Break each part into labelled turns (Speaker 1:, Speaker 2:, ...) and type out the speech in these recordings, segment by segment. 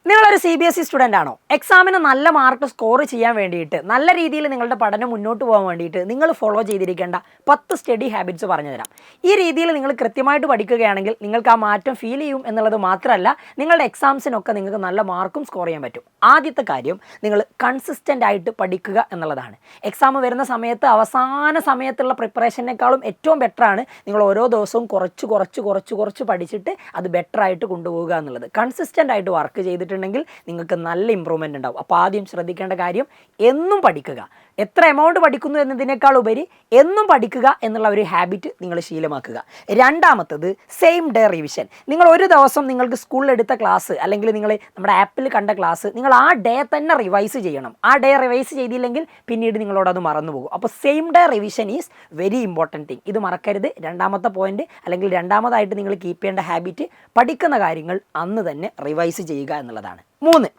Speaker 1: നിങ്ങളൊരു CBSE student ആണോ? എക്സാമിന് നല്ല മാർക്ക് സ്കോർ ചെയ്യാൻ വേണ്ടിയിട്ട്, നല്ല രീതിയിൽ നിങ്ങളുടെ പഠനം മുന്നോട്ട് പോകാൻ വേണ്ടിയിട്ട് നിങ്ങൾ ഫോളോ ചെയ്തിരിക്കേണ്ട 10 സ്റ്റഡി ഹാബിറ്റ്സ് പറഞ്ഞു തരാം. ഈ രീതിയിൽ നിങ്ങൾ കൃത്യമായിട്ട് പഠിക്കുകയാണെങ്കിൽ നിങ്ങൾക്ക് ആ മാറ്റം ഫീൽ ചെയ്യും എന്നുള്ളത് മാത്രമല്ല, നിങ്ങളുടെ എക്സാംസിനൊക്കെ നിങ്ങൾക്ക് നല്ല മാർക്കും സ്കോർ ചെയ്യാൻ പറ്റും. ആദ്യത്തെ കാര്യം, നിങ്ങൾ കൺസിസ്റ്റൻ്റ് ആയിട്ട് പഠിക്കുക എന്നുള്ളതാണ്. എക്സാം വരുന്ന സമയത്ത് അവസാന സമയത്തുള്ള പ്രിപ്പറേഷനേക്കാളും ഏറ്റവും ബെറ്ററാണ് നിങ്ങൾ ഓരോ ദിവസവും കുറച്ച് പഠിച്ചിട്ട് അത് ബെറ്ററായിട്ട് കൊണ്ടുപോകുക എന്നുള്ളത്. കൺസിസ്റ്റൻ്റ് ആയിട്ട് വർക്ക് ചെയ്തിട്ടുണ്ടെങ്കിൽ നിങ്ങൾക്ക് നല്ല ഇമ്പ്രൂവ്മെൻ്റ് ഉണ്ടാവും. അപ്പോൾ ആദ്യം ശ്രദ്ധിക്കേണ്ട കാര്യം, എന്നും പഠിക്കുക. എത്ര എമൗണ്ട് പഠിക്കുന്നു എന്നതിനേക്കാൾ ഉപരി എന്നും പഠിക്കുക എന്നുള്ള ഒരു ഹാബിറ്റ് നിങ്ങൾ ശീലമാക്കുക. രണ്ടാമത്തത്, സെയിം ഡേ റിവിഷൻ. നിങ്ങൾ ഒരു ദിവസം നിങ്ങൾക്ക് സ്കൂളിൽ എടുത്ത ക്ലാസ് അല്ലെങ്കിൽ നിങ്ങൾ നമ്മുടെ ആപ്പിൽ കണ്ട ക്ലാസ് നിങ്ങൾ ആ ഡേ തന്നെ റിവൈസ് ചെയ്യണം. ആ ഡേ റിവൈസ് ചെയ്തില്ലെങ്കിൽ പിന്നീട് നിങ്ങളോട് അത് മറന്നു പോകും. അപ്പോൾ same day revision is very important thing. ഇത് മറക്കരുത്. രണ്ടാമത്തെ പോയിന്റ് അല്ലെങ്കിൽ രണ്ടാമതായിട്ട് നിങ്ങൾ കീപ്പ് ചെയ്യേണ്ട ഹാബിറ്റ്, പഠിക്കുന്ന കാര്യങ്ങൾ അന്ന് തന്നെ റിവൈസ് ചെയ്യുക എന്നുള്ളതാണ്. 3,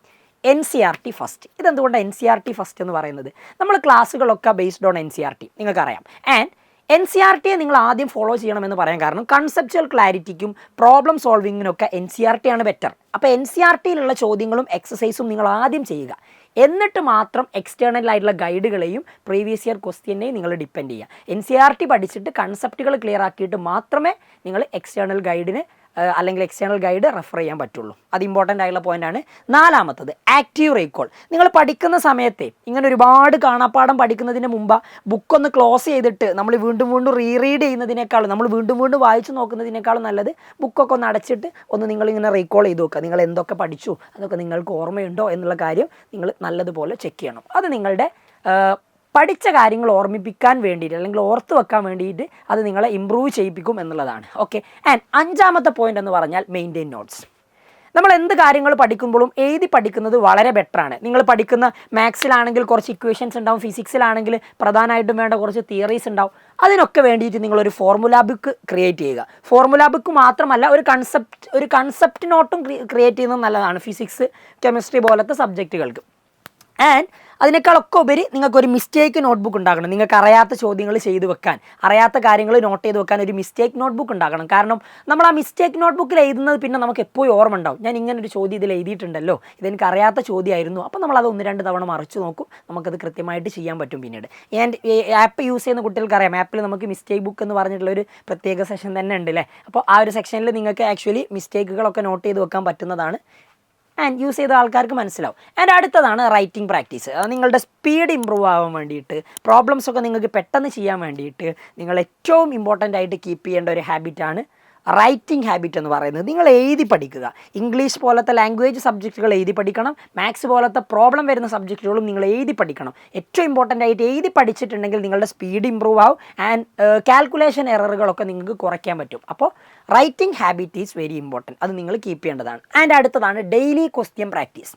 Speaker 1: NCERT ഫസ്റ്റ്. ഇതെന്തുകൊണ്ടാണ് NCERT ഫസ്റ്റ് എന്ന് പറയുന്നത്? നമ്മൾ ക്ലാസ്സുകളൊക്കെ ബേസ്ഡ് ഓൺ NCERT നിങ്ങൾക്കറിയാം. ആൻഡ് NCERTയെ നിങ്ങൾ ആദ്യം ഫോളോ ചെയ്യണമെന്ന് പറയാൻ കാരണം, കൺസെപ്ച്വൽ ക്ലാരിറ്റിക്കും പ്രോബ്ലം സോൾവിങ്ങിനൊക്കെ NCERT ആണ് ബെറ്റർ. അപ്പോൾ NCERTയിലുള്ള ചോദ്യങ്ങളും എക്സസൈസും നിങ്ങൾ ആദ്യം ചെയ്യുക. എന്നിട്ട് മാത്രം എക്സ്റ്റേണൽ ആയിട്ടുള്ള ഗൈഡുകളെയും പ്രീവിയസ് ഇയർ ക്വസ്റ്റ്യനെയും നിങ്ങൾ ഡിപ്പെൻഡ് ചെയ്യുക. NCERT പഠിച്ചിട്ട് കൺസെപ്റ്റുകൾ ക്ലിയർ ആക്കിയിട്ട് മാത്രമേ നിങ്ങൾ എക്സ്റ്റേണൽ ഗൈഡിന് അല്ലെങ്കിൽ എക്സ്റ്റേണൽ ഗൈഡ് റെഫർ ചെയ്യാൻ പറ്റുള്ളൂ. അത് ഇമ്പോർട്ടൻ്റ് ആയിട്ടുള്ള പോയിൻ്റാണ്. നാലാമത്തത്, ആക്റ്റീവ് റീകോൾ. നിങ്ങൾ പഠിക്കുന്ന സമയത്തെ ഇങ്ങനെ ഒരുപാട് കാണാപ്പാഠം പഠിക്കുന്നതിന് മുമ്പ് ബുക്കൊന്ന് ക്ലോസ് ചെയ്തിട്ട് നമ്മൾ വീണ്ടും റീഡ് ചെയ്യുന്നതിനേക്കാളും, നമ്മൾ വീണ്ടും വായിച്ചു നോക്കുന്നതിനേക്കാളും നല്ലത് ബുക്കൊക്കെ ഒന്ന് അടച്ചിട്ട് ഒന്ന് നിങ്ങളിങ്ങനെ റീകോൾ ചെയ്ത് നോക്കുക. നിങ്ങൾ എന്തൊക്കെ പഠിച്ചു, അതൊക്കെ നിങ്ങൾക്ക് ഓർമ്മയുണ്ടോ എന്നുള്ള കാര്യം നിങ്ങൾ നല്ലതുപോലെ ചെക്ക് ചെയ്യണം. അത് നിങ്ങളുടെ പഠിച്ച കാര്യങ്ങൾ ഓർമ്മിപ്പിക്കാൻ വേണ്ടിയിട്ട് അല്ലെങ്കിൽ ഓർത്ത് വെക്കാൻ വേണ്ടിയിട്ട് അത് നിങ്ങളെ ഇമ്പ്രൂവ് ചെയ്യിപ്പിക്കും എന്നുള്ളതാണ്. ഓക്കെ. ആൻഡ് അഞ്ചാമത്തെ പോയിന്റ് എന്ന് പറഞ്ഞാൽ, മെയിൻറ്റെയിൻ നോട്ട്സ്. നമ്മൾ എന്ത് കാര്യങ്ങൾ പഠിക്കുമ്പോഴും എഴുതി പഠിക്കുന്നത് വളരെ ബെറ്ററാണ്. നിങ്ങൾ പഠിക്കുന്ന മാത്സിലാണെങ്കിൽ കുറച്ച് ഇക്വേഷൻസ് ഉണ്ടാവും, ഫിസിക്സിലാണെങ്കിൽ പ്രധാനമായിട്ടും വേണ്ട കുറച്ച് തിയറീസ് ഉണ്ടാവും. അതിനൊക്കെ വേണ്ടിയിട്ട് നിങ്ങളൊരു ഫോർമുല ബുക്ക് ക്രിയേറ്റ് ചെയ്യുക. ഫോർമുല ബുക്ക് മാത്രമല്ല, ഒരു കൺസെപ്റ്റ് നോട്ടും ക്രിയേറ്റ് ചെയ്യുന്നത് നല്ലതാണ് ഫിസിക്സ്, കെമിസ്ട്രി പോലത്തെ സബ്ജക്റ്റുകൾക്ക്. ആൻഡ് അതിനേക്കാളൊക്കെ ഉപരി നിങ്ങൾക്കൊരു മിസ്റ്റേക്ക് നോട്ട്ബുക്ക് ഉണ്ടാക്കണം. നിങ്ങൾക്ക് അറിയാത്ത ചോദ്യങ്ങൾ ചെയ്തു വെക്കാൻ, അറിയാത്ത കാര്യങ്ങൾ നോട്ട് ചെയ്ത് വെക്കാൻ ഒരു മിസ്റ്റേക്ക് നോട്ട്ബുക്ക് ഉണ്ടാക്കണം. കാരണം നമ്മൾ ആ മിസ്റ്റേക്ക് നോട്ട്ബുക്കിൽ എഴുതുന്നത് പിന്നെ നമുക്ക് എപ്പോഴും ഓർമ്മ ഉണ്ടാവും. ഞാൻ ഇങ്ങനൊരു ചോദ്യം ഇതിൽ എഴുതിയിട്ടുണ്ടല്ലോ, ഇതെനിക്ക് അറിയാത്ത ചോദ്യമായിരുന്നു. അപ്പോൾ നമ്മളത് 1-2 തവണ മറിച്ച് നോക്കും, നമുക്കത് കൃത്യമായിട്ട് ചെയ്യാൻ പറ്റും പിന്നീട്. ആൻഡ് ആപ്പ് യൂസ് ചെയ്യുന്ന കുട്ടികൾക്ക് അറിയാം, ആപ്പിൽ നമുക്ക് മിസ്റ്റേക്ക് ബുക്ക് എന്ന് പറഞ്ഞിട്ടുള്ളൊരു പ്രത്യേക സെഷൻ തന്നെ ഉണ്ട് അല്ലേ. അപ്പോൾ ആ ഒരു സെക്ഷനിൽ നിങ്ങൾക്ക് ആക്ച്വലി മിസ്റ്റേക്കുകളൊക്കെ നോട്ട് ചെയ്ത് വെക്കാൻ പറ്റുന്നതാണ്. ആൻഡ് യൂസ് ചെയ്ത ആൾക്കാർക്ക് മനസ്സിലാവും. ആൻഡ് അടുത്തതാണ് റൈറ്റിംഗ് പ്രാക്ടീസ്. നിങ്ങളുടെ സ്പീഡ് ഇമ്പ്രൂവ് ആവാൻ വേണ്ടിയിട്ട്, പ്രോബ്ലംസൊക്കെ നിങ്ങൾക്ക് പെട്ടെന്ന് ചെയ്യാൻ വേണ്ടിയിട്ട് നിങ്ങൾ ഏറ്റവും ഇമ്പോർട്ടൻ്റ് ആയിട്ട് കീപ്പ് ചെയ്യേണ്ട ഒരു ഹാബിറ്റാണ് റൈറ്റിംഗ് ഹാബിറ്റ് എന്ന് പറയുന്നത്. നിങ്ങൾ എഴുതി പഠിക്കുക. ഇംഗ്ലീഷ് പോലത്തെ ലാംഗ്വേജ് സബ്ജക്റ്റുകൾ എഴുതി പഠിക്കണം. മാത്സ് പോലത്തെ പ്രോബ്ലം വരുന്ന സബ്ജക്റ്റുകളും നിങ്ങൾ എഴുതി പഠിക്കണം. ഏറ്റവും ഇമ്പോർട്ടൻ്റ് ആയിട്ട് എഴുതി പഠിച്ചിട്ടുണ്ടെങ്കിൽ നിങ്ങളുടെ സ്പീഡ് ഇമ്പ്രൂവ് ആവും. ആൻഡ് കാൽക്കുലേഷൻ എററുകളൊക്കെ നിങ്ങൾക്ക് കുറയ്ക്കാൻ പറ്റും. അപ്പോൾ writing habit is very important. അത് നിങ്ങൾ കീപ്പ് ചെയ്യേണ്ടതാണ്. ആൻഡ് അടുത്തതാണ് ഡെയിലി ക്വസ്റ്റ്യൻ പ്രാക്ടീസ്.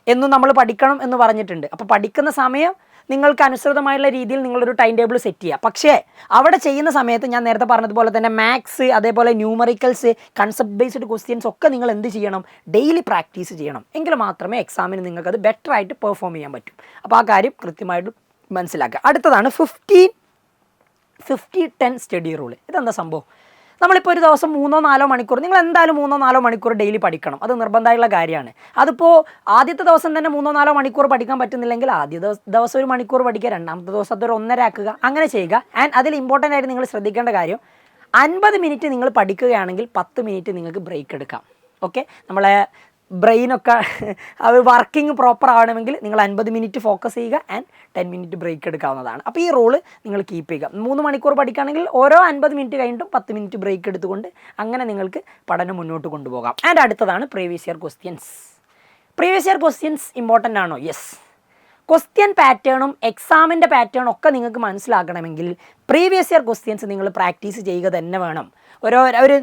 Speaker 1: എന്നും നമ്മൾ പഠിക്കണം എന്ന് പറഞ്ഞിട്ടുണ്ട്. അപ്പോൾ പഠിക്കുന്ന സമയം നിങ്ങൾക്ക് അനുസൃതമായുള്ള രീതിയിൽ നിങ്ങളൊരു ടൈം ടേബിൾ സെറ്റ് ചെയ്യുക. പക്ഷേ അവിടെ ചെയ്യുന്ന സമയത്ത് ഞാൻ നേരത്തെ പറഞ്ഞതുപോലെ തന്നെ മാത്സ്, അതേപോലെ ന്യൂമറിക്കൽസ്, കൺസെപ്റ്റ് ബേസ്ഡ് ക്വസ്റ്റ്യൻസ് ഒക്കെ നിങ്ങൾ എന്ത് ചെയ്യണം? ഡെയിലി പ്രാക്ടീസ് ചെയ്യണം. എങ്കിൽ മാത്രമേ എക്സാമിന് നിങ്ങൾക്കത് ബെറ്ററായിട്ട് പെർഫോം ചെയ്യാൻ പറ്റും. അപ്പോൾ ആ കാര്യം കൃത്യമായിട്ട് മനസ്സിലാക്കുക. അടുത്തതാണ് 50-10 സ്റ്റഡി റൂൾ. ഇതെന്താ സംഭവം? നമ്മളിപ്പോൾ ഒരു ദിവസം 3-4 മണിക്കൂർ, നിങ്ങൾ എന്തായാലും 3-4 മണിക്കൂർ ഡെയിലി പഠിക്കണം. അത് നിർബന്ധമായുള്ള കാര്യമാണ്. അതിപ്പോൾ ആദ്യത്തെ ദിവസം തന്നെ 3-4 മണിക്കൂർ പഠിക്കാൻ പറ്റുന്നില്ലെങ്കിൽ ആദ്യ ദിവസം 1 മണിക്കൂർ പഠിക്കുക, രണ്ടാമത്തെ ദിവസം അതൊരു 1.5 ആക്കുക, അങ്ങനെ ചെയ്യുക. ആൻഡ് അതിൽ ഇമ്പോർട്ടൻ്റ് ആയിട്ട് നിങ്ങൾ ശ്രദ്ധിക്കേണ്ട കാര്യം, 50 മിനിറ്റ് നിങ്ങൾ പഠിക്കുകയാണെങ്കിൽ 10 മിനിറ്റ് നിങ്ങൾക്ക് ബ്രേക്ക് എടുക്കാം. ഓക്കെ. നമ്മളെ ബ്രെയിനൊക്കെ അത് വർക്കിംഗ് പ്രോപ്പർ ആവണമെങ്കിൽ നിങ്ങൾ 50 മിനിറ്റ് ഫോക്കസ് ചെയ്യുക ആൻഡ് 10 മിനിറ്റ് ബ്രേക്ക് എടുക്കാവുന്നതാണ്. അപ്പോൾ ഈ റൂള് നിങ്ങൾ കീപ്പ് ചെയ്യുക. 3 മണിക്കൂർ പഠിക്കുകയാണെങ്കിൽ ഓരോ 50 മിനിറ്റ് കഴിഞ്ഞിട്ടും 10 മിനിറ്റ് ബ്രേക്ക് എടുത്തുകൊണ്ട് അങ്ങനെ നിങ്ങൾക്ക് പഠനം മുന്നോട്ട് കൊണ്ടുപോകാം. ആൻഡ് അടുത്തതാണ് previous year questions. Previous year questions important ആണോ? യെസ്. ക്വസ്റ്റ്യൻ പാറ്റേണും എക്സാമിൻ്റെ പാറ്റേണും ഒക്കെ നിങ്ങൾക്ക് മനസ്സിലാക്കണമെങ്കിൽ പ്രീവിയസ് ഇയർ ക്വസ്റ്റ്യൻസ് നിങ്ങൾ പ്രാക്ടീസ് ചെയ്യുക തന്നെ വേണം. ഒരു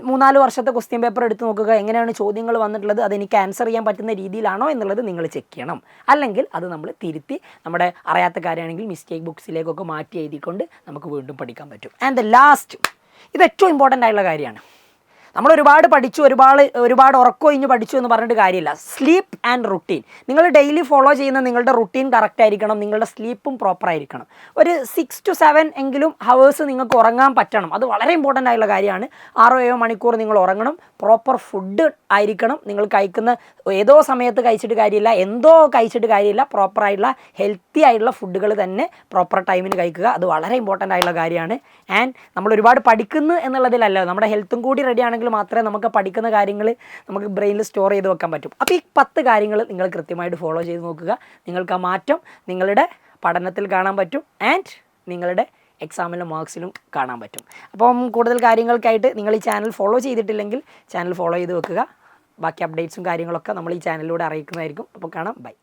Speaker 1: 3-4 വർഷത്തെ ക്വസ്റ്റ്യൻ പേപ്പർ എടുത്ത് നോക്കുക, എങ്ങനെയാണ് ചോദ്യങ്ങൾ വന്നിട്ടുള്ളത്, അതെനിക്ക് ആൻസർ ചെയ്യാൻ പറ്റുന്ന രീതിയിലാണോ എന്നുള്ളത് നിങ്ങൾ ചെക്ക് ചെയ്യണം. അല്ലെങ്കിൽ അത് നമ്മൾ തിരുത്തി നമ്മുടെ അറിയാത്ത കാര്യമാണെങ്കിൽ മിസ്റ്റേക്ക് ബുക്സിലേക്കൊക്കെ മാറ്റി എഴുതിക്കൊണ്ട് നമുക്ക് വീണ്ടും പഠിക്കാൻ പറ്റും. ആൻഡ് ദ ലാസ്റ്റ്, ഇത് ഏറ്റവും ഇമ്പോർട്ടൻ്റ് ആയിട്ടുള്ള കാര്യമാണ്. നമ്മൾ ഒരുപാട് പഠിച്ചു, ഒരുപാട് ഉറക്കമൊഴിഞ്ഞ് പഠിച്ചു എന്ന് പറഞ്ഞിട്ട് കാര്യമില്ല. സ്ലീപ്പ് ആൻഡ് റുട്ടീൻ, നിങ്ങൾ ഡെയിലി ഫോളോ ചെയ്യുന്ന നിങ്ങളുടെ റുട്ടീൻ കറക്റ്റ് ആയിരിക്കണം, നിങ്ങളുടെ സ്ലീപ്പും പ്രോപ്പർ ആയിരിക്കണം. ഒരു 6 to 7 എങ്കിലും ഹവേഴ്സ് നിങ്ങൾക്ക് ഉറങ്ങാൻ പറ്റണം. അത് വളരെ ഇമ്പോർട്ടൻ്റ് ആയിട്ടുള്ള കാര്യമാണ്. 6-7 മണിക്കൂർ നിങ്ങൾ ഉറങ്ങണം. പ്രോപ്പർ ഫുഡ് ആയിരിക്കണം. നിങ്ങൾ കഴിക്കുന്ന ഏതോ സമയത്ത് കഴിച്ചിട്ട് കാര്യമില്ല, എന്തോ കഴിച്ചിട്ട് കാര്യമില്ല. പ്രോപ്പറായിട്ടുള്ള ഹെൽത്തി ആയിട്ടുള്ള ഫുഡുകൾ തന്നെ പ്രോപ്പർ ടൈമിന് കഴിക്കുക. അത് വളരെ ഇമ്പോർട്ടൻ്റ് ആയിട്ടുള്ള കാര്യമാണ്. ആൻഡ് നമ്മൾ ഒരുപാട് പഠിക്കുന്നു എന്നുള്ളതിലല്ല, നമ്മുടെ ഹെൽത്തും കൂടി റെഡി ആണെങ്കിൽ മാത്രമേ നമുക്ക് പഠിക്കുന്ന കാര്യങ്ങൾ നമുക്ക് ബ്രെയിനിൽ സ്റ്റോർ ചെയ്ത് വെക്കാൻ പറ്റും. അപ്പോൾ ഈ 10 കാര്യങ്ങൾ നിങ്ങൾ കൃത്യമായിട്ട് ഫോളോ ചെയ്ത് നോക്കുക. നിങ്ങൾക്ക് ആ മാറ്റം നിങ്ങളുടെ പഠനത്തിൽ കാണാൻ പറ്റും ആൻഡ് നിങ്ങളുടെ എക്സാമിലും മാർക്സിലും കാണാൻ പറ്റും. അപ്പം കൂടുതൽ കാര്യങ്ങൾക്കായിട്ട് നിങ്ങൾ ഈ ചാനൽ ഫോളോ ചെയ്തിട്ടില്ലെങ്കിൽ ചാനൽ ഫോളോ ചെയ്ത് വെക്കുക. ബാക്കി അപ്ഡേറ്റ്സും കാര്യങ്ങളൊക്കെ നമ്മൾ ഈ ചാനലിലൂടെ അറിയിക്കുന്നതായിരിക്കും. അപ്പോൾ കാണാം. ബൈ.